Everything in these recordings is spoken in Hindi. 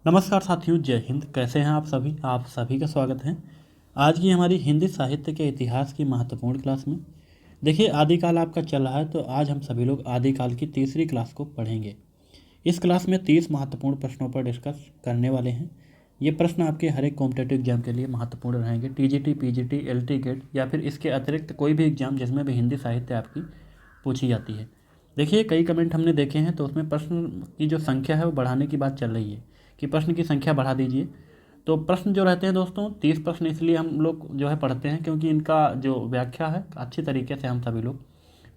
नमस्कार साथियों, जय हिंद। कैसे हैं आप सभी का स्वागत है आज की हमारी हिंदी साहित्य के इतिहास की महत्वपूर्ण क्लास में। देखिए, आदिकाल आपका चल रहा है, तो आज हम सभी लोग आदिकाल की तीसरी क्लास को पढ़ेंगे। इस क्लास में 30 महत्वपूर्ण प्रश्नों पर डिस्कस करने वाले हैं। ये प्रश्न आपके हर एक कॉम्पिटेटिव एग्जाम के लिए महत्वपूर्ण रहेंगे। टीजीटी, पीजीटी, एलटी गेट या फिर इसके अतिरिक्त कोई भी एग्जाम जिसमें भी हिंदी साहित्य आपकी पूछी जाती है। देखिए, कई कमेंट हमने देखे हैं, तो उसमें प्रश्न की जो संख्या है वो बढ़ाने की बात चल रही है कि प्रश्न की संख्या बढ़ा दीजिए। तो प्रश्न जो रहते हैं दोस्तों, 30 प्रश्न इसलिए हम लोग जो है पढ़ते हैं क्योंकि इनका जो व्याख्या है अच्छी तरीके से हम सभी लोग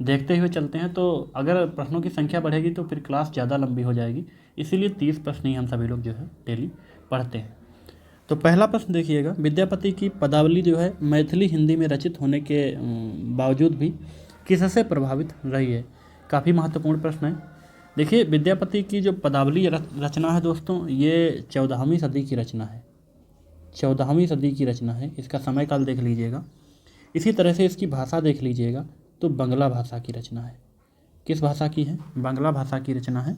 देखते हुए चलते हैं। तो अगर प्रश्नों की संख्या बढ़ेगी तो फिर क्लास ज़्यादा लंबी हो जाएगी, इसीलिए 30 प्रश्न ही हम सभी लोग जो है डेली पढ़ते हैं। तो पहला प्रश्न देखिएगा, विद्यापति की पदावली जो है मैथिली हिंदी में रचित होने के बावजूद भी किससे प्रभावित रही है। काफ़ी महत्वपूर्ण प्रश्न है। देखिए, विद्यापति की जो पदावली रचना है दोस्तों, ये 14वीं सदी की रचना है। 14वीं सदी की रचना है। इसका समय काल देख लीजिएगा। इसी तरह से इसकी भाषा देख लीजिएगा तो बंगला भाषा की रचना है। किस भाषा की है? बांग्ला भाषा की रचना है।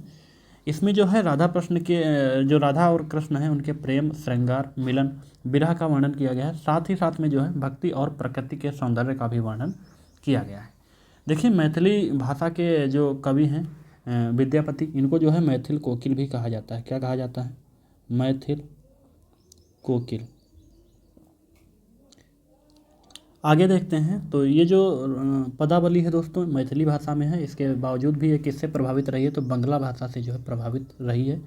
इसमें जो है राधा प्रश्न के जो राधा और कृष्ण हैं उनके प्रेम, श्रृंगार, मिलन, विरह का वर्णन किया गया है। साथ ही साथ में जो है भक्ति और प्रकृति के सौंदर्य का भी वर्णन किया गया है। देखिए, मैथिली भाषा के जो कवि हैं विद्यापति, इनको जो है मैथिल कोकिल भी कहा जाता है। क्या कहा जाता है? मैथिल कोकिल। आगे देखते हैं, तो ये जो पदावली है दोस्तों मैथिली भाषा में है, इसके बावजूद भी ये किससे प्रभावित रही है? तो बंगला भाषा से जो है प्रभावित रही है।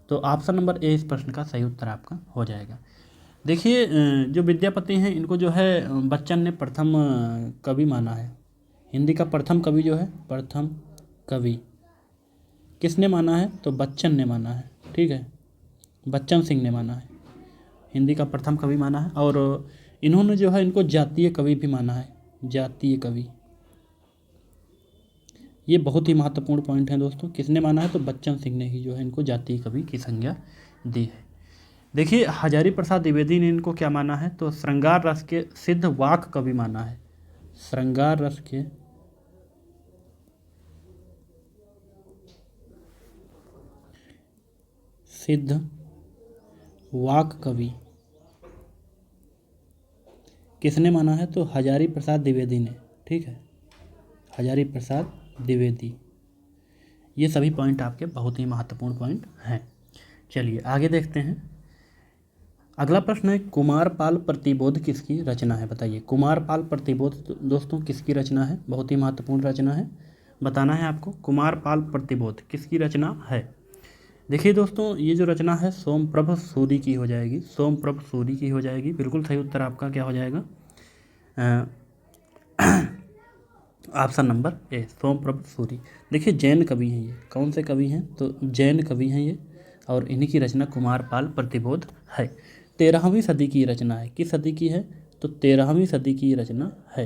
तो ऑप्शन नंबर ए इस प्रश्न का सही उत्तर आपका हो जाएगा। देखिए, जो विद्यापति हैं इनको जो है बच्चन ने प्रथम कवि माना है। हिंदी का प्रथम कवि जो है, प्रथम कवि किसने माना है? तो बच्चन ने माना है। ठीक है, बच्चन सिंह ने माना है, हिंदी का प्रथम कवि माना है। और इन्होंने जो है इनको जातीय कवि भी माना है। जातीय कवि, ये बहुत ही महत्वपूर्ण पॉइंट है दोस्तों। किसने माना है? तो बच्चन सिंह ने ही जो है इनको जातीय कवि की संज्ञा दी है। देखिए, हजारी प्रसाद द्विवेदी ने इनको क्या माना है? तो श्रृंगार रस के सिद्ध वाक कवि माना है। श्रृंगार रस के सिद्ध वाक कवि किसने माना है? तो हजारी प्रसाद द्विवेदी ने। ठीक है, हजारी प्रसाद द्विवेदी। ये सभी पॉइंट आपके बहुत ही महत्वपूर्ण पॉइंट हैं। चलिए आगे देखते हैं। अगला प्रश्न है, कुमारपाल प्रतिबोध किसकी रचना है? बताइए, कुमारपाल प्रतिबोध दोस्तों किसकी रचना है? बहुत ही महत्वपूर्ण रचना है, बताना है आपको। कुमारपाल प्रतिबोध किसकी रचना है? देखिए दोस्तों, ये जो रचना है सोमप्रभ सूरी की हो जाएगी। सोमप्रभ सूरी की हो जाएगी। बिल्कुल सही उत्तर आपका क्या हो जाएगा? Option number A, Somprabh Suri. देखिए, जैन कवि हैं ये। कौन से कवि हैं? तो जैन कवि हैं ये, और इन्हीं की रचना कुमारपाल प्रतिबोध है। 13वीं सदी की रचना है। किस सदी की है? तो 13वीं सदी की रचना है।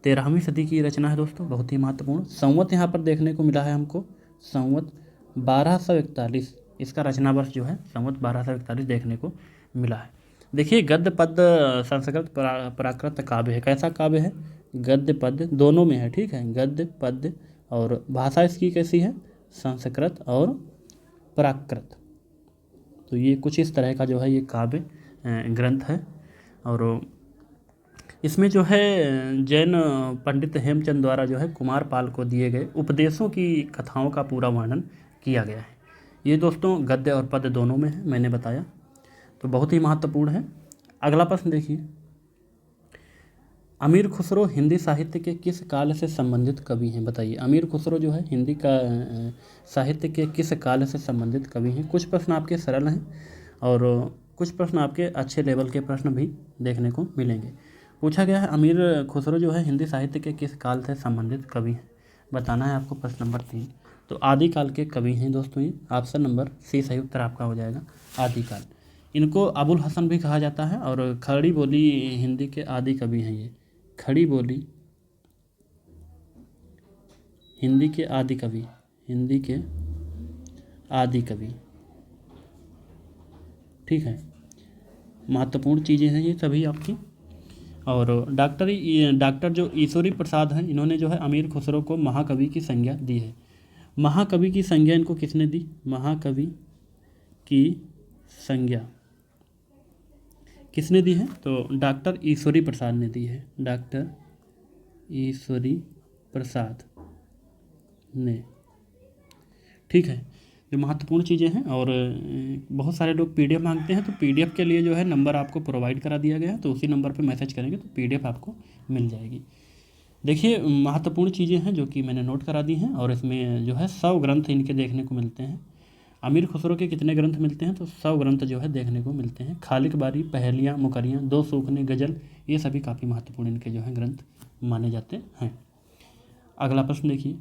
13वीं सदी की रचना है दोस्तों, बहुत ही महत्वपूर्ण। संवत यहाँ पर देखने को मिला है हमको, संवत 1241। इसका रचना वर्ष जो है संवत 1241 देखने को मिला है। देखिए, गद्य पद्य संस्कृत प्राकृत काव्य है। कैसा काव्य है? गद्य पद्य दोनों में है। ठीक है, गद्य पद्य, और भाषा इसकी कैसी है? संस्कृत और प्राकृत। तो ये कुछ इस तरह का जो है ये काव्य ग्रंथ है। और इसमें जो है जैन पंडित हेमचंद द्वारा जो है कुमारपाल को दिए गए उपदेशों की कथाओं का पूरा वर्णन किया गया है। ये दोस्तों गद्य और पद्य दोनों में है, मैंने बताया। तो बहुत ही महत्वपूर्ण है। अगला प्रश्न देखिए, अमीर खुसरो हिंदी साहित्य के किस काल से संबंधित कवि हैं? बताइए, अमीर खुसरो जो है हिंदी का साहित्य के किस काल से संबंधित कवि हैं? कुछ प्रश्न आपके सरल हैं और कुछ प्रश्न आपके अच्छे लेवल के प्रश्न भी देखने को मिलेंगे। पूछा गया है, अमीर खुसरो जो है हिंदी साहित्य के किस काल से संबंधित कवि हैं? बताना है आपको। प्रश्न नंबर 3, तो आदिकाल के कवि हैं दोस्तों ये। ऑप्शन नंबर सी सही उत्तर आपका हो जाएगा, आदिकाल। इनको अबुल हसन भी कहा जाता है, और खड़ी बोली हिंदी के आदि कवि हैं ये। खड़ी बोली हिंदी के आदि कवि, हिंदी के आदि कवि। ठीक है, महत्वपूर्ण चीज़ें हैं ये सभी आपकी। और डॉक्टर जो ईश्वरी प्रसाद हैं, इन्होंने जो है अमीर खुसरो को महाकवि की संज्ञा दी है। महाकवि की संज्ञा इनको किसने दी? महाकवि की संज्ञा किसने दी है? तो डॉक्टर ईश्वरी प्रसाद ने दी है, डॉक्टर ईश्वरी प्रसाद ने। ठीक है, जो महत्वपूर्ण चीज़ें हैं। और बहुत सारे लोग पीडीएफ मांगते हैं, तो पीडीएफ के लिए जो है नंबर आपको प्रोवाइड करा दिया गया है, तो उसी नंबर पे मैसेज करेंगे तो पीडीएफ आपको मिल जाएगी। देखिए, महत्वपूर्ण चीज़ें हैं जो कि मैंने नोट करा दी हैं, और इसमें जो है 100 ग्रंथ इनके देखने को मिलते हैं। अमीर खुसरो के कितने ग्रंथ मिलते हैं? तो 100 ग्रंथ जो है देखने को मिलते हैं। खालिक बारी, पहेलियाँ, मुकरियाँ, दो सूखने, गज़ल, ये सभी काफ़ी महत्वपूर्ण इनके जो हैं ग्रंथ माने जाते हैं। अगला प्रश्न देखिए,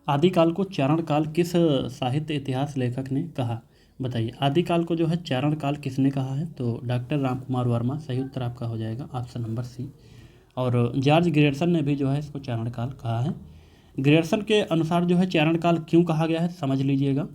आदिकाल को चारण काल किस साहित्य इतिहास लेखक ने कहा? बताइए, आदिकाल को जो है चारण काल किसने कहा है? तो डॉक्टर राम कुमार वर्मा, सही उत्तर आपका हो जाएगा ऑप्शन नंबर सी। और जॉर्ज ग्रियर्सन ने भी जो है इसको चारण काल कहा है। ग्रियर्सन के अनुसार जो है चारण काल क्यों कहा गया है, समझ लीजिएगा।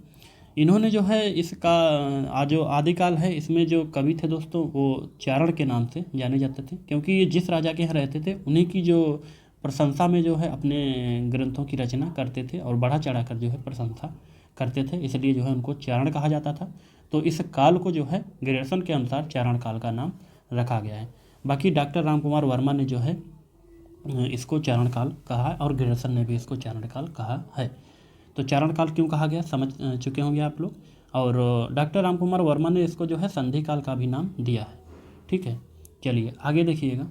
इन्होंने जो है इसका जो आदिकाल है, इसमें जो कवि थे दोस्तों, वो चारण के नाम से जाने जाते थे, क्योंकि ये जिस राजा के यहाँ रहते थे उन्हीं की जो प्रशंसा में जो है अपने ग्रंथों की रचना करते थे और बढ़ा चढ़ा कर जो है प्रशंसा करते थे, इसलिए जो है उनको चारण कहा जाता था। तो इस काल को जो है ग्रियर्सन के अनुसार चारण काल का नाम रखा गया है। बाकी डॉक्टर राम कुमार वर्मा ने जो है इसको चारण काल कहा है, और ग्रियर्सन ने भी इसको चारण काल कहा है। तो चारण काल क्यों कहा गया समझ चुके होंगे आप लोग। और डॉक्टर राम कुमार वर्मा ने इसको जो है संधि काल का भी नाम दिया है। ठीक है, चलिए आगे देखिएगा।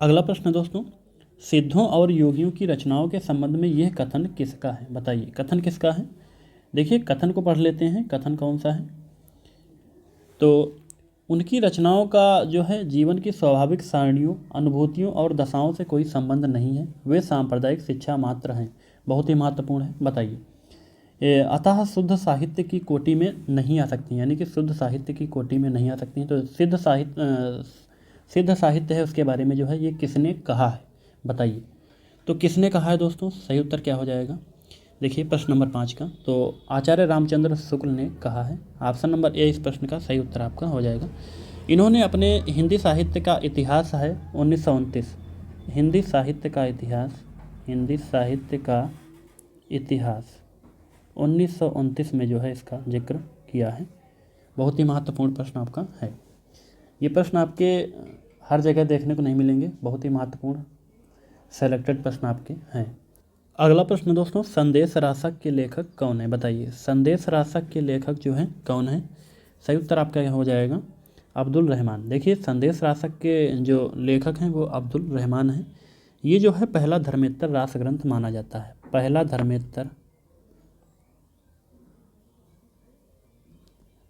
अगला प्रश्न दोस्तों, सिद्धों और योगियों की रचनाओं के संबंध में यह कथन किसका है? बताइए, कथन किसका है? देखिए, कथन को पढ़ लेते हैं, कथन कौन सा है। तो उनकी रचनाओं का जो है जीवन की स्वाभाविक सारणियों, अनुभूतियों और दशाओं से कोई संबंध नहीं है, वे सांप्रदायिक शिक्षा मात्र हैं। बहुत ही महत्वपूर्ण है, बताइए। अतः शुद्ध साहित्य की कोटि में नहीं आ सकती, यानी कि शुद्ध साहित्य की कोटि में नहीं आ सकती हैं। तो सिद्ध साहित्य है, उसके बारे में जो है ये किसने कहा है? बताइए, तो किसने कहा है दोस्तों? सही उत्तर क्या हो जाएगा? देखिए प्रश्न नंबर 5 का, तो आचार्य रामचंद्र शुक्ल ने कहा है। ऑप्शन नंबर ए इस प्रश्न का सही उत्तर आपका हो जाएगा। इन्होंने अपने हिंदी साहित्य का इतिहास है 1929, हिंदी साहित्य का इतिहास, हिंदी साहित्य का इतिहास 1929 में जो है इसका जिक्र किया है। बहुत ही महत्वपूर्ण प्रश्न आपका है। ये प्रश्न आपके हर जगह देखने को नहीं मिलेंगे, बहुत ही महत्वपूर्ण सेलेक्टेड प्रश्न आपके हैं। अगला प्रश्न दोस्तों, संदेश रासक के लेखक कौन है? बताइए, संदेश रासक के लेखक जो हैं कौन है? सही उत्तर आपका हो जाएगा अब्दुल रहमान। देखिए, संदेश रासक के जो लेखक हैं वो अब्दुल रहमान हैं। ये जो है पहला धर्मेत्तर रास ग्रंथ माना जाता है, पहला धर्मेत्तर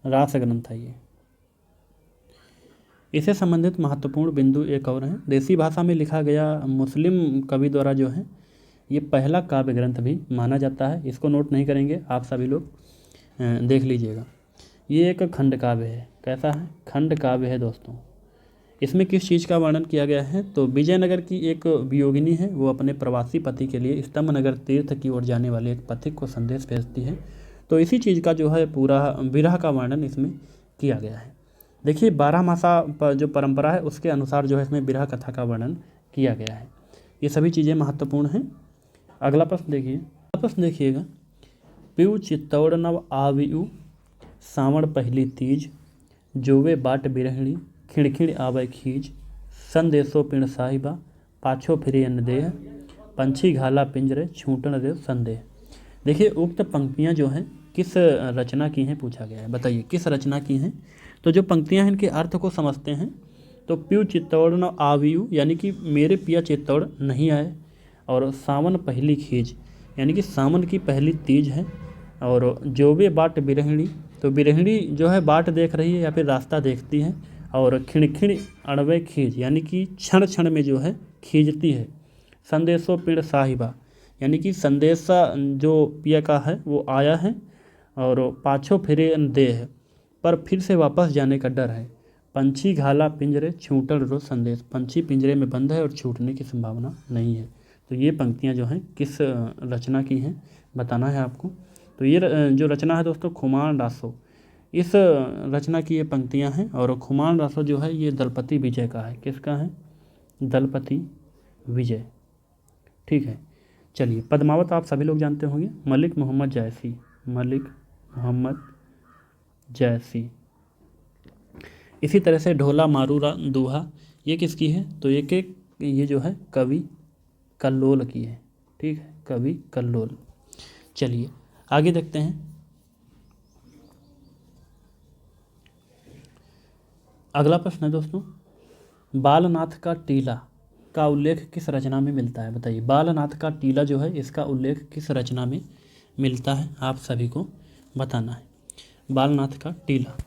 रास ग्रंथ है ये। इससे संबंधित महत्वपूर्ण बिंदु एक और है, देसी भाषा में लिखा गया मुस्लिम कवि द्वारा जो है ये पहला काव्य ग्रंथ भी माना जाता है। इसको नोट नहीं करेंगे आप सभी लोग, देख लीजिएगा। ये एक खंड काव्य है। कैसा है? खंड काव्य है दोस्तों। इसमें किस चीज़ का वर्णन किया गया है? तो विजयनगर की एक वियोगिनी है, वो अपने प्रवासी पति के लिए स्तंभनगर तीर्थ की ओर जाने वाले एक पथिक को संदेश भेजती है। तो इसी चीज़ का जो है पूरा विरह का वर्णन इसमें किया गया है। देखिए, 12 मासा जो परंपरा है उसके अनुसार जो है इसमें विरह कथा का वर्णन किया गया है। ये सभी चीज़ें महत्वपूर्ण हैं। अगला प्रश्न देखिए, अगला प्रश्न देखिएगा। पिउ चित्तौड़ नव आवियु सावण पहली तीज, जोवे बाट बिरहणी खिड़खिड़ आवे खीज, संदेशो पिण साहिबा पाछो फिरे अन्न देह, पंछी घाला पिंजरे छूटन देव संदेह। देखिए, उक्त पंक्तियाँ जो हैं किस रचना की हैं पूछा गया है। बताइए, किस रचना की हैं? तो जो पंक्तियाँ हैं इनके अर्थ को समझते हैं। तो पिउ चित्तौड़ न आवियु, यानी कि मेरे पिया चित्तौड़ नहीं आए, और सावन पहली खीज, यानी कि सावन की पहली तीज है, और जोवे बाट बिरहणी, तो बिरहणी जो है बाट देख रही है या फिर रास्ता देखती है, और खिणखिण अड़वे खीज, यानी कि क्षण क्षण में जो है खींचती है। संदेशो पिण साहिबा, यानी कि संदेशा जो पिया का है वो आया है, और पाछो फिरे देह, पर फिर से वापस जाने का डर है। पंछी घाला पिंजरे छूटल रो संदेश, पंछी पिंजरे में बंद है और छूटने की संभावना नहीं है। तो ये पंक्तियाँ जो हैं किस रचना की हैं बताना है आपको। तो ये जो रचना है दोस्तों खुमान रासो, इस रचना की ये पंक्तियाँ हैं। और खुमान रासो जो है ये दलपति विजय का है। किसका है? दलपति विजय। ठीक है, चलिए पद्मावत आप सभी लोग जानते होंगे, मलिक मोहम्मद जायसी, मलिक मोहम्मद जैसी। इसी तरह से ढोला मारूरा दूहा, ये किसकी है? तो ये जो है कवि कल्लोल की है। ठीक है, कवि कल्लोल। चलिए आगे देखते हैं। अगला प्रश्न है दोस्तों, बालनाथ का टीला का उल्लेख किस रचना में मिलता है? बताइए, बालनाथ का टीला जो है इसका उल्लेख किस रचना में मिलता है? आप सभी को बताना है। बालनाथ का टीला,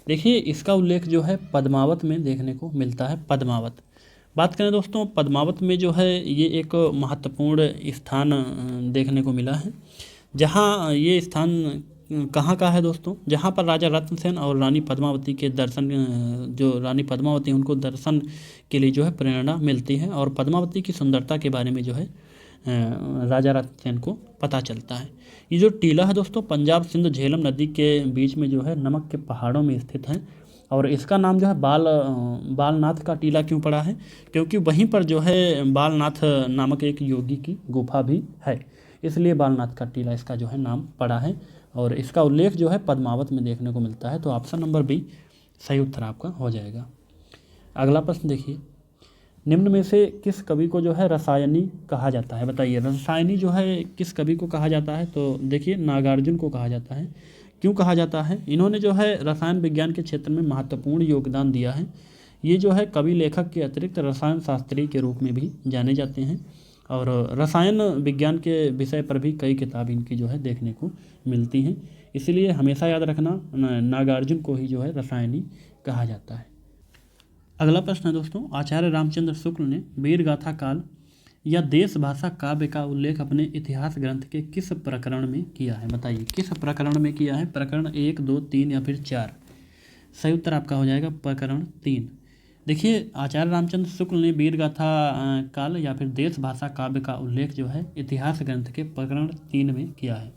देखिए इसका उल्लेख जो है पद्मावत में देखने को मिलता है। पद्मावत, बात करें दोस्तों पद्मावत में जो है ये एक महत्वपूर्ण स्थान देखने को मिला है। जहाँ ये स्थान कहाँ का है दोस्तों? जहाँ पर राजा रत्नसेन और रानी पद्मावती के दर्शन, जो रानी पद्मावती उनको दर्शन के लिए जो है प्रेरणा मिलती है और पद्मावती की सुंदरता के बारे में जो है राजा रत्नसेन को पता चलता है। ये जो टीला है दोस्तों पंजाब सिंध झेलम नदी के बीच में जो है नमक के पहाड़ों में स्थित है और इसका नाम जो है बालनाथ का टीला क्यों पड़ा है? क्योंकि वहीं पर जो है बालनाथ नामक एक योगी की गुफा भी है, इसलिए बालनाथ का टीला इसका जो है नाम पड़ा है और इसका उल्लेख जो है पद्मावत में देखने को मिलता है। तो ऑप्शन नंबर बी सही उत्तर आपका हो जाएगा। अगला प्रश्न देखिए, निम्न में से किस कवि को जो है रसायनी कहा जाता है? बताइए, रसायनी जो है किस कवि को कहा जाता है? तो देखिए नागार्जुन को कहा जाता है। क्यों कहा जाता है? इन्होंने जो है रसायन विज्ञान के क्षेत्र में महत्वपूर्ण योगदान दिया है। ये जो है कवि लेखक के अतिरिक्त रसायन शास्त्री के रूप में भी जाने जाते हैं और रसायन विज्ञान के विषय पर भी कई किताब इनकी जो है देखने को मिलती हैं। इसलिए हमेशा याद रखना नागार्जुन को ही जो है रसायनी कहा जाता है। अगला प्रश्न है दोस्तों, आचार्य रामचंद्र शुक्ल ने वीर गाथा काल या देश भाषा काव्य का उल्लेख अपने इतिहास ग्रंथ के किस प्रकरण में किया है? बताइए किस प्रकरण में किया है? प्रकरण 1, 2, 3 या फिर 4? सही उत्तर आपका हो जाएगा प्रकरण 3। देखिए आचार्य रामचंद्र शुक्ल ने वीर गाथा काल या फिर देश भाषा काव्य का उल्लेख जो है इतिहास ग्रंथ के प्रकरण 3 में किया है।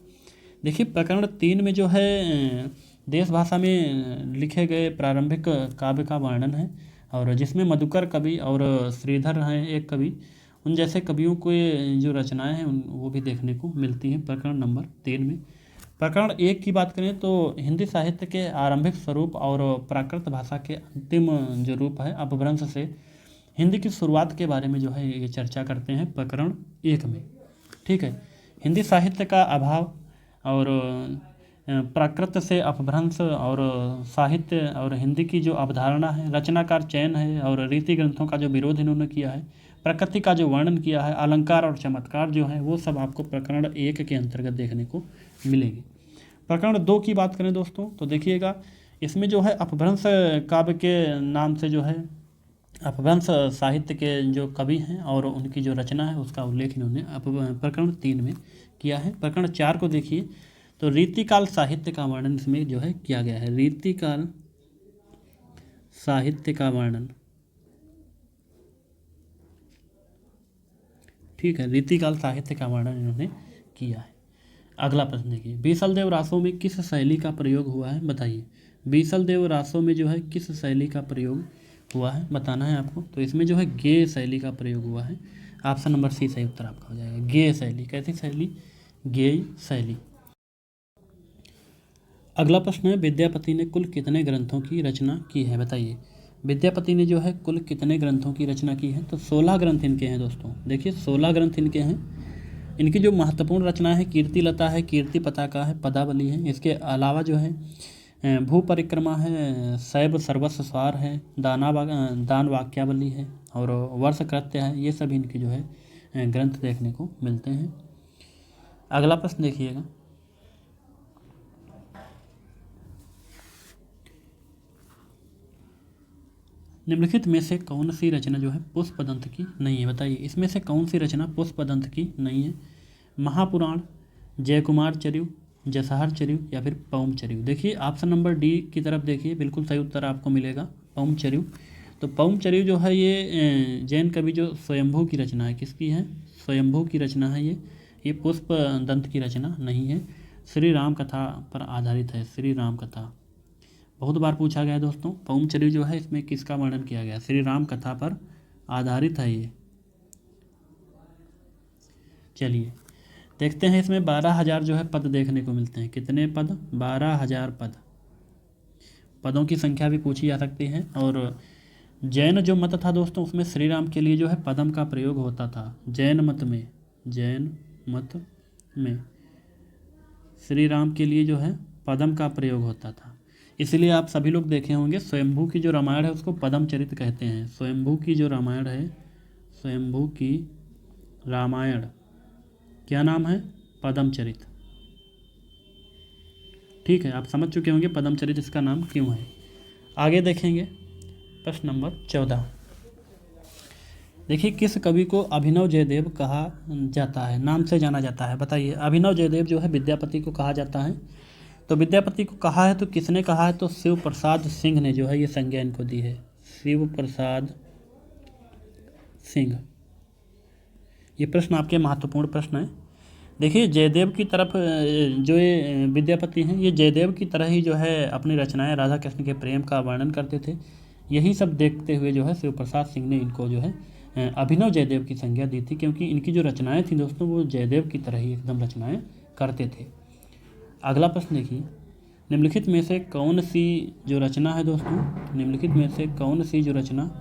देखिए प्रकरण 3 में जो है देश भाषा में लिखे गए प्रारंभिक काव्य का वर्णन है और जिसमें मधुकर कवि और श्रीधर हैं एक कवि, उन जैसे कवियों के जो रचनाएं हैं वो भी देखने को मिलती हैं प्रकरण नंबर 3 में। प्रकरण 1 की बात करें तो हिंदी साहित्य के आरंभिक स्वरूप और प्राकृत भाषा के अंतिम जो रूप है अपभ्रंश से हिंदी की शुरुआत के बारे में जो है ये चर्चा करते हैं प्रकरण 1 में। ठीक है, हिंदी साहित्य का अभाव और प्राकृत से अपभ्रंश और साहित्य और हिंदी की जो अवधारणा है, रचनाकार चयन है और रीति ग्रंथों का जो विरोध इन्होंने किया है, प्रकृति का जो वर्णन किया है, अलंकार और चमत्कार जो है वो सब आपको प्रकरण 1 के अंतर्गत देखने को मिलेगी। प्रकरण 2 की बात करें दोस्तों तो देखिएगा इसमें जो है अपभ्रंश काव्य के नाम से जो है अपभ्रंश साहित्य के जो कवि हैं और उनकी जो रचना है उसका उल्लेख इन्होंने प्रकरण 3 में किया है। प्रकरण 4 को देखिए तो रीतिकाल साहित्य का वर्णन इसमें जो है किया गया है। रीतिकाल साहित्य का वर्णन, ठीक है, रीतिकाल साहित्य का वर्णन इन्होंने किया है। अगला प्रश्न देखिए, बीसल देव रासों में किस शैली का प्रयोग हुआ है? बताइए, बीसल देव रासों में जो है किस शैली का प्रयोग हुआ है बताना है आपको। तो इसमें जो है गेय शैली का प्रयोग हुआ है। ऑप्शन नंबर सी सही उत्तर आपका हो जाएगा। गेय शैली, कैसी शैली? गेय शैली। अगला प्रश्न है, विद्यापति ने कुल कितने ग्रंथों की रचना की है? बताइए, विद्यापति ने जो है कुल कितने ग्रंथों की रचना की है? तो 16 ग्रंथ इनके हैं दोस्तों। देखिए 16 ग्रंथ इनके हैं। इनकी जो महत्वपूर्ण रचनाएं हैं कीर्ति लता है, कीर्ति पताका है, पदावली है। इसके अलावा जो है भू परिक्रमा है, शैव सर्वस्व सार है, दान वाक्यावली है और वर्ष कृत्य है। ये सभी इनके जो है ग्रंथ देखने को मिलते हैं। अगला प्रश्न देखिएगा, निम्नलिखित में से कौन सी रचना जो है पुष्पदंत की नहीं है? बताइए, इसमें से कौन सी रचना पुष्पदंत की नहीं है? महापुराण, जयकुमार चर्यु, जसहर चर्यु या फिर पौम चर्यु? देखिए ऑप्शन नंबर डी की तरफ देखिए, बिल्कुल सही उत्तर आपको मिलेगा पौम चर्यु। तो पौम चर्यु जो है ये जैन कवि जो स्वयंभू की रचना है, किसकी है? स्वयंभू की रचना है ये पुष्पदंत की रचना नहीं है। श्री राम कथा पर आधारित है। श्री राम कथा बहुत बार पूछा गया है दोस्तों। पौम चर्यु जो है इसमें किसका वर्णन किया गया? श्री राम कथा पर आधारित है ये। चलिए देखते हैं, इसमें 12,000 जो है पद देखने को मिलते हैं। कितने पद? 12,000 पद। पदों की संख्या भी पूछी जा सकती है। और जैन जो मत था दोस्तों, उसमें श्री राम के लिए जो है पदम का प्रयोग होता था। जैन मत में श्री राम के लिए जो है पदम का प्रयोग होता था। इसलिए आप सभी लोग देखे होंगे स्वयंभू की जो रामायण है उसको पदम चरित कहते हैं। स्वयंभू की जो रामायण है, स्वयंभू की रामायण क्या नाम है? पदम चरित। ठीक है, आप समझ चुके होंगे पदम चरित इसका नाम क्यों है। आगे देखेंगे प्रश्न नंबर 14। देखिए, किस कवि को अभिनव जयदेव कहा जाता है, नाम से जाना जाता है? बताइए। अभिनव जयदेव जो है विद्यापति को कहा जाता है। तो विद्यापति को कहा है तो किसने कहा है? तो शिव प्रसाद सिंह ने जो है ये संज्ञा इनको दी है। शिव प्रसाद सिंह। ये प्रश्न आपके महत्वपूर्ण प्रश्न है। देखिए, जयदेव की तरफ जो ये विद्यापति हैं, ये जयदेव की तरह ही जो है अपनी रचनाएं राधा कृष्ण के प्रेम का वर्णन करते थे। यही सब देखते हुए जो है शिव प्रसाद सिंह ने इनको जो है अभिनव जयदेव की संज्ञा दी थी, क्योंकि इनकी जो रचनाएं थी दोस्तों वो जयदेव की तरह ही एकदम रचनाएं करते थे। अगला प्रश्न देखिए, निम्नलिखित में से कौन सी जो रचना है दोस्तों, निम्नलिखित में से कौन सी जो रचना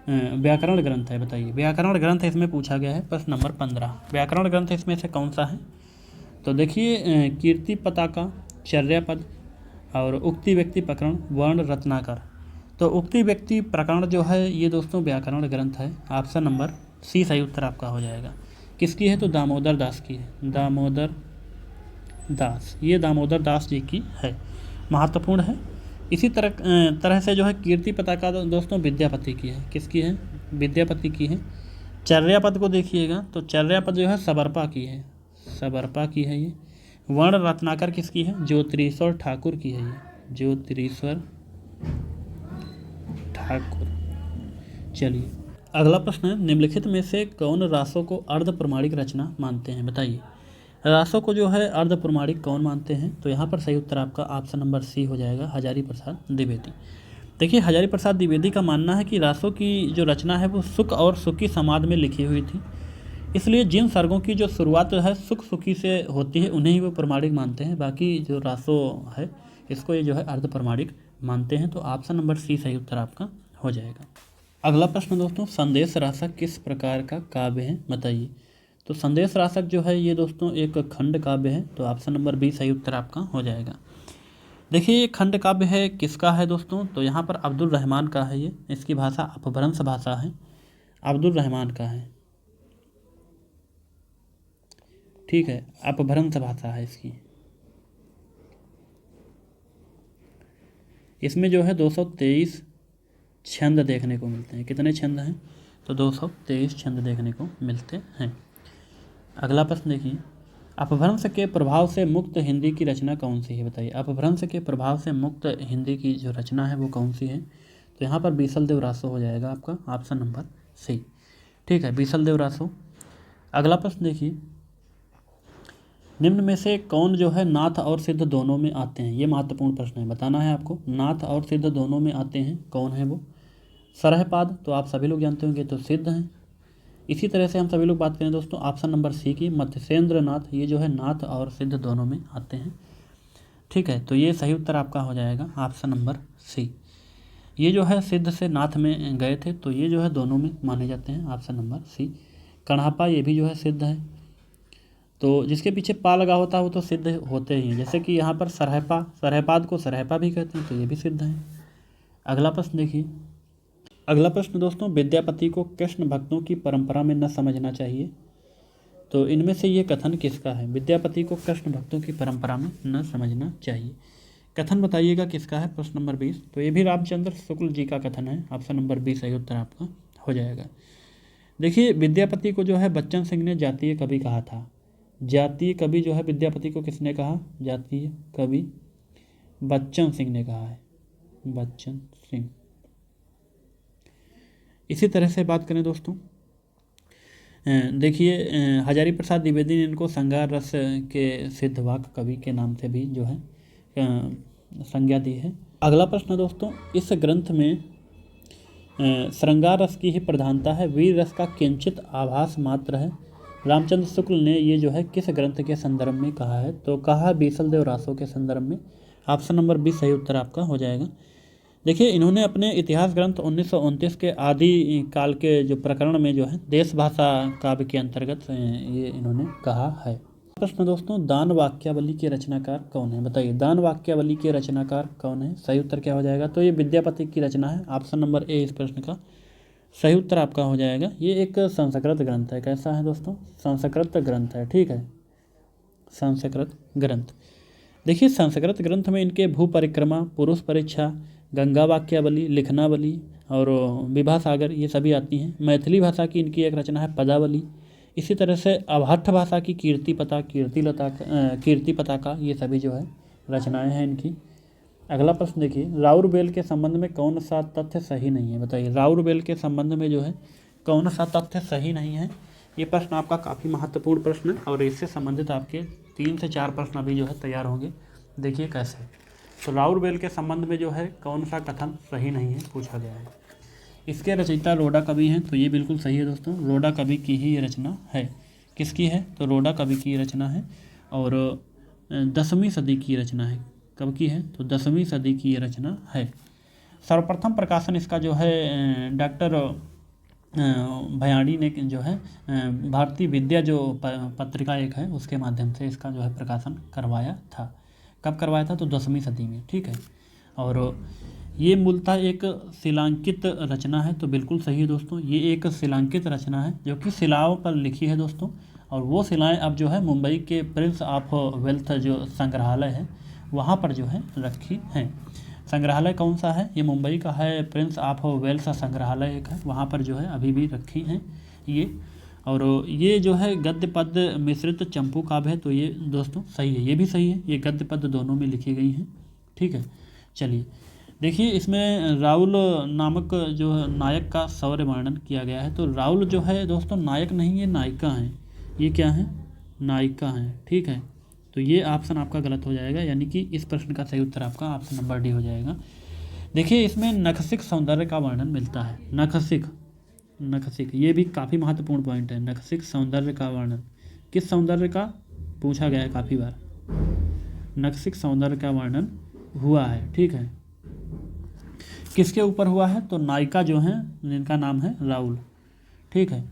व्याकरण ग्रंथ है? बताइए। व्याकरण ग्रंथ इसमें पूछा गया है। प्रश्न नंबर 15, व्याकरण ग्रंथ इसमें से कौन सा है? तो देखिए, कीर्ति पताका, चर्यापद और उक्ति व्यक्ति प्रकरण, वर्ण रत्नाकर। तो उक्ति व्यक्ति प्रकरण जो है ये दोस्तों व्याकरण ग्रंथ है। ऑप्शन नंबर सी सही उत्तर आपका हो जाएगा। किसकी है? तो दामोदर दास की है। दामोदर दास, ये दामोदर दास जी की है, महत्वपूर्ण है। इसी तरह से जो है कीर्ति पताका दोस्तों विद्यापति की है। किसकी है? विद्यापति की है। चर्यापद को देखिएगा तो चर्यापद जो है सबरपा की है, सबरपा की है ये। वर्ण रत्नाकर किसकी है? ज्योतिरीश्वर ठाकुर की है ये, ज्योतिरीश्वर ठाकुर। चलिए, अगला प्रश्न है, निम्नलिखित में से कौन रासों को अर्ध प्रमाणिक रचना मानते हैं? बताइए। रासों को जो है अर्ध प्रमाणिक कौन मानते हैं? तो यहाँ पर सही उत्तर आपका ऑप्शन नंबर सी हो जाएगा, हजारी प्रसाद द्विवेदी। देखिए, हजारी प्रसाद द्विवेदी का मानना है कि रासों की जो रचना है वो सुख और सुखी समाज में लिखी हुई थी, इसलिए जिन सर्गों की जो शुरुआत है सुख सुखी से होती है उन्हें ही वो प्रमाणिक मानते हैं। बाकी जो रासों है इसको ये जो है अर्ध प्रमाणिक मानते हैं। तो ऑप्शन नंबर सी सही उत्तर आपका हो जाएगा। अगला प्रश्न दोस्तों, संदेश रासक किस प्रकार का काव्य है? बताइए। तो संदेश रासक जो है ये दोस्तों एक खंड काव्य है। तो ऑप्शन नंबर बी सही उत्तर आपका हो जाएगा। देखिए, ये खंड काव्य है, किसका है दोस्तों? तो यहाँ पर अब्दुल रहमान का है ये। इसकी भाषा अपभ्रंश भाषा है, अब्दुल रहमान का है। ठीक है, अपभ्रंश भाषा है इसकी। इसमें जो है 223 छंद देखने को मिलते हैं। कितने छंद हैं? तो 223 छंद देखने को मिलते हैं। अगला प्रश्न देखिए, अपभ्रंश के प्रभाव से मुक्त हिंदी की रचना कौन सी है? बताइए। अपभ्रंश के प्रभाव से मुक्त हिंदी की जो रचना है वो कौन सी है? तो यहाँ पर बीसल देव रासो हो जाएगा आपका, ऑप्शन नंबर सी। ठीक है, बीसल देव रासो। अगला प्रश्न देखिए, निम्न में से कौन जो है नाथ और सिद्ध दोनों में आते हैं? ये महत्वपूर्ण प्रश्न है, बताना है आपको। नाथ और सिद्ध दोनों में आते हैं, कौन है वो? सरहपाद तो आप सभी लोग जानते होंगे, तो सिद्ध हैं। इसी तरह से हम सभी लोग बात करें दोस्तों ऑप्शन नंबर सी की, मत्स्येंद्र नाथ, ये जो है नाथ और सिद्ध दोनों में आते हैं। ठीक है, तो ये सही उत्तर आपका हो जाएगा, ऑप्शन नंबर सी। ये जो है सिद्ध से नाथ में गए थे, तो ये जो है दोनों में माने जाते हैं, ऑप्शन नंबर सी। कण्हापा ये भी जो है सिद्ध है, तो जिसके पीछे पा लगा होता है वो तो सिद्ध होते ही हैं। जैसे कि यहाँ पर सरहपा, सरहपाद को सरहपा भी कहते हैं, तो ये भी सिद्ध हैं। अगला प्रश्न देखिए, अगला प्रश्न दोस्तों, विद्यापति को कृष्ण भक्तों की परंपरा में न समझना चाहिए। तो इनमें से ये कथन किसका है? विद्यापति को कृष्ण भक्तों की परंपरा में न समझना चाहिए, कथन बताइएगा किसका है? प्रश्न नंबर 20। तो ये भी रामचंद्र शुक्ल जी का कथन है, ऑप्शन नंबर बी सही उत्तर आपका हो जाएगा। देखिए, विद्यापति को जो है बच्चन सिंह ने जातीय कवि कहा था। जातीय कवि जो है विद्यापति को किसने कहा? जातीय कवि बच्चन सिंह ने कहा है, बच्चन सिंह। इसी तरह से बात करें दोस्तों, देखिए, हजारी प्रसाद द्विवेदी ने इनको श्रृंगार रस के सिद्धवाक कवि के नाम से भी जो है संज्ञा दी है। अगला प्रश्न दोस्तों, इस ग्रंथ में श्रृंगार रस की ही प्रधानता है, वीर रस का किंचित आभास मात्र है। रामचंद्र शुक्ल ने ये जो है किस ग्रंथ के संदर्भ में कहा है? तो कहा बीसल देव रासों के संदर्भ में, ऑप्शन नंबर बी सही उत्तर आपका हो जाएगा। देखिए, इन्होंने अपने इतिहास ग्रंथ 1929 के आदि काल के जो प्रकरण में जो है देश भाषा काव्य के अंतर्गत ये इन्होंने कहा है। प्रश्न दोस्तों, दान वाक्यावली के रचनाकार कौन है? बताइए, दान वाक्यावली के रचनाकार कौन है? सही उत्तर क्या हो जाएगा? तो ये विद्यापति की रचना है। ऑप्शन नंबर ए इस प्रश्न का सही उत्तर आपका हो जाएगा। ये एक संस्कृत ग्रंथ है। कैसा है दोस्तों? संस्कृत ग्रंथ है, ठीक है, संस्कृत ग्रंथ। देखिए, संस्कृत ग्रंथ में इनके भू परिक्रमा, पुरुष परीक्षा, गंगा वाक्यावली, लिखनावली और विभा सागर ये सभी आती हैं। मैथिली भाषा की इनकी एक रचना है पदावली। इसी तरह से अवहट्ठ भाषा की कीर्ति पताका ये सभी जो है रचनाएं हैं इनकी। अगला प्रश्न देखिए, राउरबेल के संबंध में कौन सा तथ्य सही नहीं है? बताइए, राउरबेल के संबंध में जो है कौन सा तथ्य सही नहीं है? ये प्रश्न आपका काफ़ी महत्वपूर्ण प्रश्न है और इससे संबंधित आपके 3 से 4 प्रश्न अभी जो है तैयार होंगे। देखिए कैसे। तो राउरबेल के संबंध में जो है कौन सा कथन सही नहीं है पूछा गया है। इसके रचयिता रोडा कवि हैं, तो ये बिल्कुल सही है दोस्तों, रोडा कवि की ही ये रचना है। किसकी है? तो रोडा कवि की रचना है और 10वीं सदी की रचना है। कब की है? तो 10वीं सदी की ये रचना है। सर्वप्रथम प्रकाशन इसका जो है डॉक्टर भयाणी ने जो है भारतीय विद्या जो पत्रिका एक है उसके माध्यम से इसका जो है प्रकाशन करवाया था। कब करवाया था? तो 10वीं सदी में, ठीक है। और ये मूलतः एक शिलांकित रचना है, तो बिल्कुल सही है दोस्तों, ये एक शिलांकित रचना है जो कि शिलाओं पर लिखी है दोस्तों। और वो शिलाएं अब जो है मुंबई के प्रिंस ऑफ वेल्थ जो संग्रहालय है वहाँ पर जो है रखी हैं। संग्रहालय कौन सा है? ये मुंबई का है, प्रिंस ऑफ वेल्स संग्रहालय एक है, वहाँ पर जो है अभी भी रखी हैं ये। और ये जो है गद्य पद्य मिश्रित चंपू काव्य है, तो ये दोस्तों सही है, ये भी सही है, ये गद्य पद्य दोनों में लिखी गई हैं, ठीक है। चलिए देखिए, इसमें राहुल नामक जो नायक का शौर्य वर्णन किया गया है। तो राहुल जो है दोस्तों नायक नहीं, ये नायिका हैं। ये क्या है? नायिका हैं, ठीक है। तो ये ऑप्शन आपका गलत हो जाएगा, यानी कि इस प्रश्न का सही उत्तर आपका ऑप्शन नंबर डी हो जाएगा। देखिए, इसमें नखशिक सौंदर्य का वर्णन मिलता है। नखशिक ये भी काफ़ी महत्वपूर्ण पॉइंट है। नखशिक सौंदर्य का वर्णन किस सौंदर्य का पूछा गया है काफ़ी बार। नखशिक सौंदर्य का वर्णन हुआ है, ठीक है। किसके ऊपर हुआ है? तो नायिका जो हैं जिनका नाम है राहुल, ठीक है।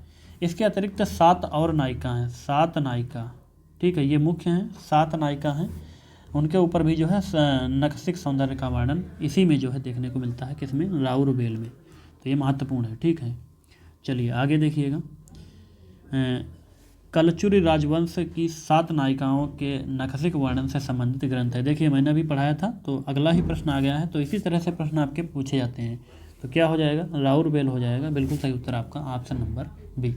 इसके अतिरिक्त 7 और नायिका हैं, 7 नायिका, ठीक है, ये मुख्य हैं, 7 नायिका हैं, उनके ऊपर भी जो है नखशिक सौंदर्य का वर्णन इसी में जो है देखने को मिलता है। किसमें? राउरबेल में। तो ये महत्वपूर्ण है, ठीक है। चलिए आगे देखिएगा, कलचुरी राजवंश की 7 नायिकाओं के नखशिक वर्णन से संबंधित ग्रंथ है। देखिए, मैंने अभी पढ़ाया था, तो अगला ही प्रश्न आ गया है। तो इसी तरह से प्रश्न आपके पूछे जाते हैं। तो क्या हो जाएगा? राउरबेल हो जाएगा, बिल्कुल सही उत्तर आपका ऑप्शन नंबर बी।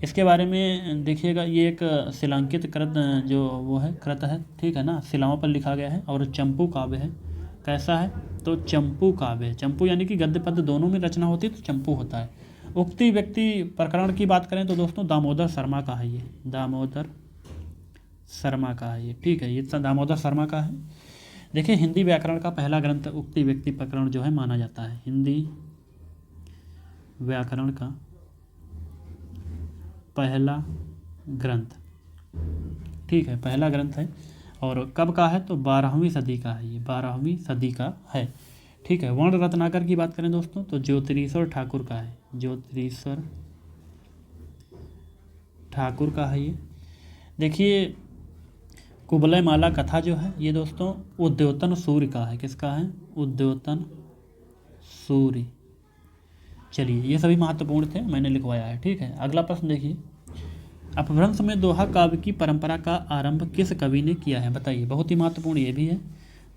इसके बारे में देखिएगा, ये एक शिलांकित कृत जो वो है कृत है, ठीक है ना, शिलाओं पर लिखा गया है और चंपू काव्य है। कैसा है? तो चंपू काव्य है। चंपू यानी कि गद्य पद्य दोनों में रचना होती है, तो चंपू होता है। उक्ति व्यक्ति प्रकरण की बात करें तो दोस्तों दामोदर शर्मा का है, ये दामोदर शर्मा का है ये, ठीक है, ये दामोदर शर्मा का है। देखिए, हिंदी व्याकरण का पहला ग्रंथ उक्ति व्यक्ति प्रकरण जो है माना जाता है। हिंदी व्याकरण का पहला ग्रंथ, ठीक है, पहला ग्रंथ है। और कब का है? तो 12वीं सदी का है, ये 12वीं सदी का है, ठीक है। वर्ण रत्नाकर की बात करें दोस्तों तो ज्योतिरीश्वर ठाकुर का है, ज्योतिरीश्वर ठाकुर का है ये। देखिए, कुबलय माला कथा जो है ये दोस्तों उद्योतन सूर्य का है। किसका है? उद्योतन सूर्य। चलिए, ये सभी महत्वपूर्ण थे, मैंने लिखवाया है, ठीक है। अगला प्रश्न देखिए, अपभ्रंश में दोहा काव्य की परंपरा का आरंभ किस कवि ने किया है? बताइए, बहुत ही महत्वपूर्ण ये भी है।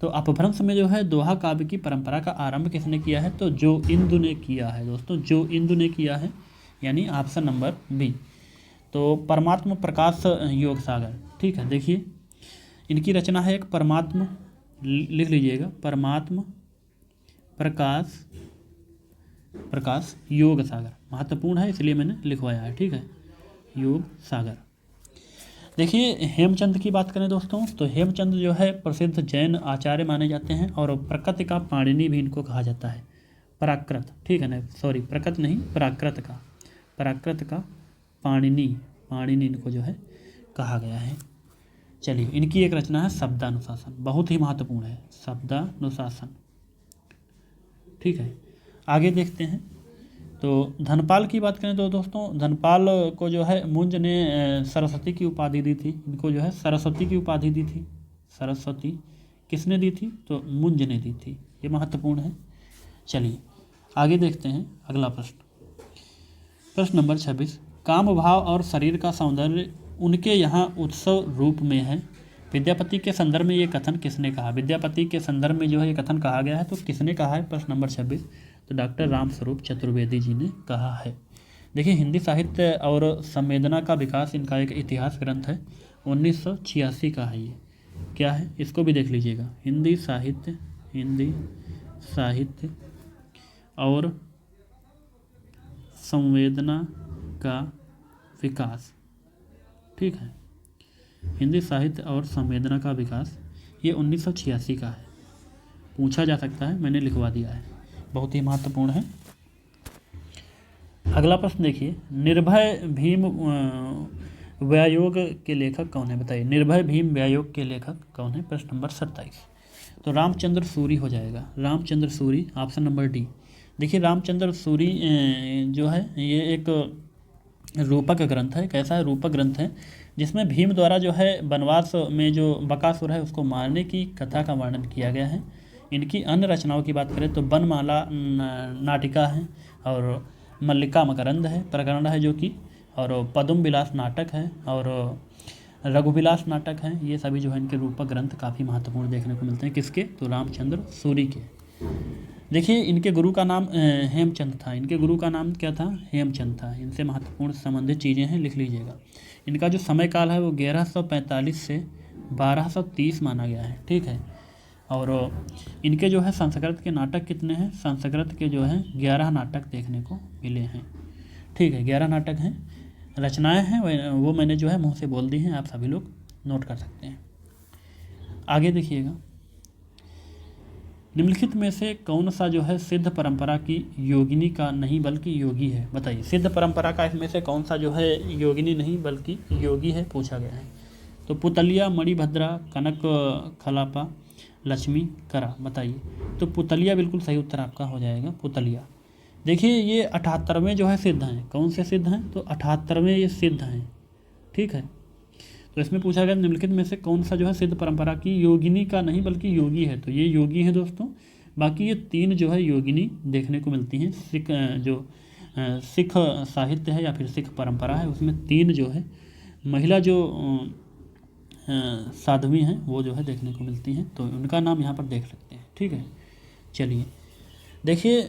तो अपभ्रंश में जो है दोहा काव्य की परंपरा का आरंभ किसने किया है? तो जो इंदु ने किया है दोस्तों, जो इंदु ने किया है, यानी ऑप्शन नंबर बी। तो परमात्म प्रकाश योग सागर, ठीक है। देखिए, इनकी रचना है एक परमात्म, लिख लीजिएगा, परमात्म प्रकाश योग सागर, महत्वपूर्ण है इसलिए मैंने लिखवाया है, ठीक है, योग सागर। देखिए, हेमचंद की बात करें दोस्तों तो हेमचंद जो है प्रसिद्ध जैन आचार्य माने जाते हैं और प्रकृति का पाणिनि भी इनको कहा जाता है। प्राकृत, ठीक है ना, सॉरी, प्रकृत नहीं, प्राकृत का पाणिनि इनको जो है कहा गया है, चलिए, इनकी एक रचना है शब्दानुशासन, बहुत ही महत्वपूर्ण है शब्दानुशासन। ठीक है, आगे देखते हैं। तो धनपाल की बात करें तो दोस्तों, धनपाल को जो है मुंज ने सरस्वती की उपाधि दी थी। इनको जो है सरस्वती की उपाधि दी थी। सरस्वती किसने दी थी? तो मुंज ने दी थी। ये महत्वपूर्ण है। चलिए आगे देखते हैं अगला प्रश्न। प्रश्न नंबर 26, काम भाव और शरीर का सौंदर्य उनके यहाँ उत्सव रूप में है। विद्यापति के संदर्भ में ये कथन किसने कहा? विद्यापति के संदर्भ में जो है ये कथन कहा गया है, तो किसने कहा है? प्रश्न नंबर 26, तो डॉक्टर रामस्वरूप चतुर्वेदी जी ने कहा है। देखिए, हिंदी साहित्य और संवेदना का विकास, इनका एक इतिहास ग्रंथ है, 1986 का है ये। क्या है? इसको भी देख लीजिएगा। हिंदी साहित्य और संवेदना का विकास। ठीक है, हिंदी साहित्य और संवेदना का विकास, ये 1986 का है। पूछा जा सकता है, मैंने लिखवा दिया है, बहुत ही महत्वपूर्ण है। अगला प्रश्न देखिए, निर्भय भीम व्यायोग के लेखक कौन है? बताइए, निर्भय भीम व्यायोग के लेखक कौन है? प्रश्न नंबर 27, तो रामचंद्र सूरी हो जाएगा। Ramchandra Suri, option number D. देखिए, रामचंद्र सूरी जो है ये एक रूपक ग्रंथ है। कैसा है? रूपक ग्रंथ है, जिसमें भीम द्वारा जो है वनवास में जो बकासुर है उसको मारने की कथा का वर्णन किया गया है। इनकी अन्य रचनाओं की बात करें तो बनमाला नाटिका है, और मल्लिका मकरंद है प्रकरण है जो कि, और पद्म विलास नाटक है, और रघुविलास नाटक है। ये सभी जो है इनके रूपक ग्रंथ काफ़ी महत्वपूर्ण देखने को मिलते हैं। किसके? तो रामचंद्र सूरी के। देखिए, इनके गुरु का नाम हेमचंद था। इनके गुरु का नाम क्या था? हेमचंद था। इनसे महत्वपूर्ण संबंधित चीज़ें हैं, लिख लीजिएगा। इनका जो समय काल है वो 1145 से 1230 माना गया है। ठीक है, और इनके जो है संस्कृत के नाटक कितने हैं? संस्कृत के जो हैं 11 नाटक देखने को मिले हैं। ठीक है, 11 नाटक हैं। रचनाएं हैं वो मैंने जो है मुँह से बोल दी हैं, आप सभी लोग नोट कर सकते हैं। आगे देखिएगा, निम्नलिखित में से कौन सा जो है सिद्ध परंपरा की योगिनी का नहीं बल्कि योगी है? बताइए, सिद्ध परंपरा का इसमें से कौन सा जो है योगिनी नहीं बल्कि योगी है, पूछा गया है। तो पुतलिया, मणिभद्रा, कनक खलापा, लक्ष्मी करा। बताइए, तो पुतलिया बिल्कुल सही उत्तर आपका हो जाएगा, पुतलिया। देखिए, ये 78वें जो है सिद्ध हैं। कौन से सिद्ध हैं? तो 78वें ये सिद्ध हैं। ठीक है, तो इसमें पूछा गया निम्नलिखित में से कौन सा जो है सिद्ध परंपरा की योगिनी का नहीं बल्कि योगी है, तो ये योगी है दोस्तों। बाकी ये 3 जो है योगिनी देखने को मिलती हैं। सिख साहित्य है या फिर सिख परंपरा है, उसमें 3 जो है महिला जो साध्वी हैं वो जो है देखने को मिलती हैं, तो उनका नाम यहाँ पर देख सकते हैं। ठीक है, चलिए देखिए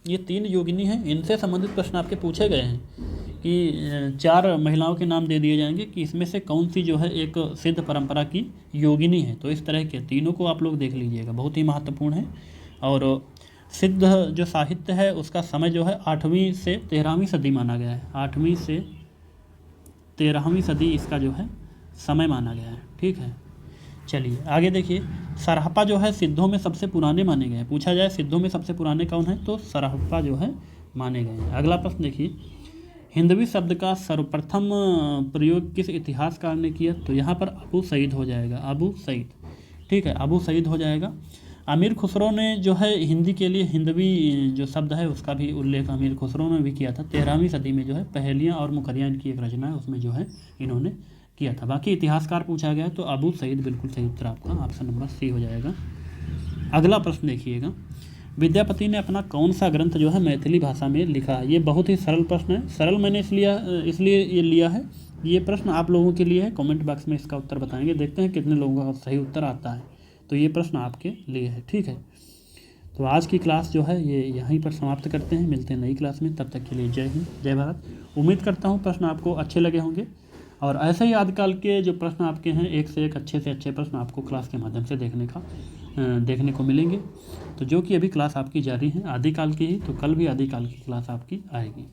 ये 3 योगिनी हैं। इनसे संबंधित प्रश्न आपके पूछे गए हैं कि 4 महिलाओं के नाम दे दिए जाएंगे कि इसमें से कौन सी जो है एक सिद्ध परंपरा की योगिनी है। तो इस तरह के तीनों को आप लोग देख लीजिएगा, बहुत ही महत्वपूर्ण है। और सिद्ध जो साहित्य है उसका समय जो है 8वीं से 13वीं सदी माना गया है। 8वीं से 13वीं सदी इसका जो है समय माना गया है। ठीक है, चलिए आगे देखिए, सरहप्पा जो है सिद्धों में सबसे पुराने माने गए हैं। पूछा जाए सिद्धों में सबसे पुराने कौन है, तो सरहप्पा जो है माने गए हैं। अगला प्रश्न देखिए, हिंदवी शब्द का सर्वप्रथम प्रयोग किस इतिहासकार ने किया? तो यहाँ पर अबू सईद हो जाएगा, अबू सईद। ठीक है, अबू सईद हो जाएगा। अमीर खुसरो ने जो है हिंदी के लिए हिंदवी जो शब्द है उसका भी उल्लेख अमीर खुसरो ने भी किया था। 13वीं सदी में जो है पहेलियाँ और मुकरियाँ इनकी एक रचना है, उसमें जो है इन्होंने किया था। बाकी इतिहासकार पूछा गया तो अबू सईद बिल्कुल सही उत्तर आपका ऑप्शन नंबर सी हो जाएगा। अगला प्रश्न देखिएगा, विद्यापति ने अपना कौन सा ग्रंथ जो है मैथिली भाषा में लिखा? ये बहुत ही सरल प्रश्न है। सरल मैंने इसलिए ये लिया है, ये प्रश्न आप लोगों के लिए है। कमेंट बॉक्स में इसका उत्तर बताएंगे, देखते हैं कितने लोगों का सही उत्तर आता है। तो ये प्रश्न आपके लिए है। ठीक है, तो आज की क्लास जो है ये यहीं पर समाप्त करते हैं। मिलते हैं नई क्लास में, तब तक के लिए जय हिंद, जय भारत। उम्मीद करता हूँ प्रश्न आपको अच्छे लगे होंगे, और ऐसे ही आदिकाल के जो प्रश्न आपके हैं एक से एक अच्छे से अच्छे प्रश्न आपको क्लास के माध्यम से देखने को मिलेंगे। तो जो कि अभी क्लास आपकी जारी है आदिकाल की ही, तो कल भी आदिकाल की क्लास आपकी आएगी।